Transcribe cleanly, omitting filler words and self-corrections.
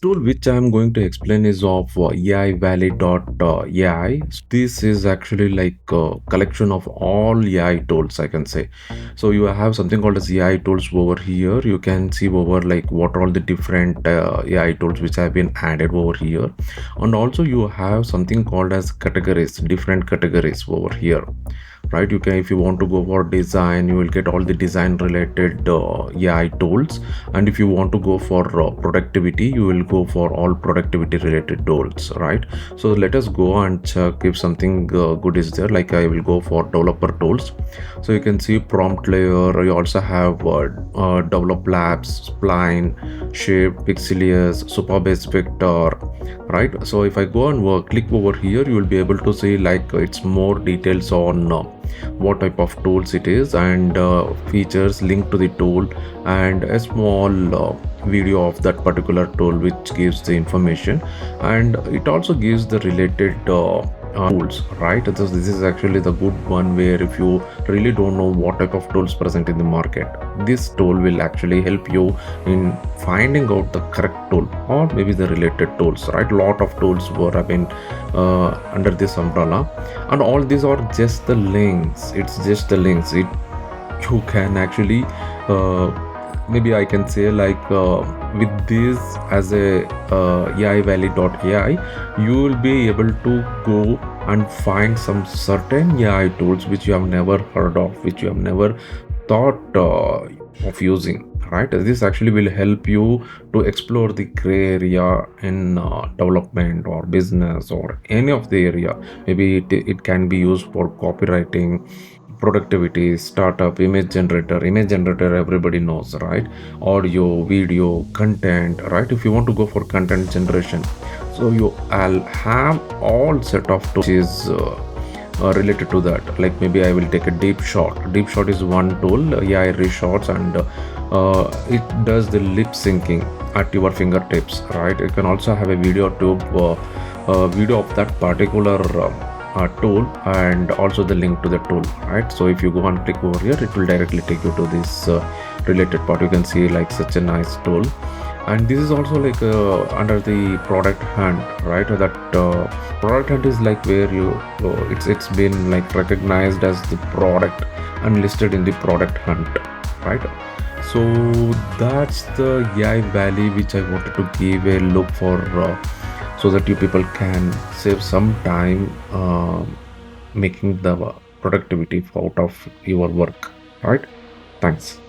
Tool which I'm going to explain is of AI. This is actually like a collection of all AI tools, I can say. So you have something called as AI tools over here. You can see over like what are all the different AI tools which have been added over here. And also you have something called as categories, different categories over here, right? You can, if you want to go for design, you will get all the design related AI tools. And if you want to go for productivity, you will go for all productivity related tools, right? So let us go and check if something good is there. Like I will go for developer tools. So you can see prompt layer. You also have develop labs, spline, shape, pixelius, superbase vector, right? So if I go and work, click over here, you will be able to see like it's more details on what type of tools it is, and features linked to the tool, and a small video of that particular tool which gives the information. And it also gives the related tools, right? This is actually the good one, where if you really don't know what type of tools present in the market, this tool will actually help you in finding out the correct tool or maybe the related tools, right? Lot of tools were have been under this umbrella, and all these are just the links. It's just the links. It, you can actually uh, maybe I can say like with this as a AI, you will be able to go and find some certain AI tools which you have never heard of, which you have never thought of using, right? This actually will help you to explore the gray area in development or business or any of the area. Maybe it can be used for copywriting, productivity, startup, image generator everybody knows, right? Audio, video, content, right? If you want to go for content generation, so I'll have all set of tools is related to that. Like maybe I will take a deep shot is one tool, AI reshots, and it does the lip syncing at your fingertips, right? You can also have a video of that particular tool, and also the link to the tool, right? So if you go and click over here, it will directly take you to this related part. You can see like such a nice tool. And this is also like under the product hunt, right? That product hunt is like where you it's been like recognized as the product and listed in the product hunt, right? So that's the AI valley which I wanted to give a look for, so that you people can save some time making the productivity out of your work, right? Thanks.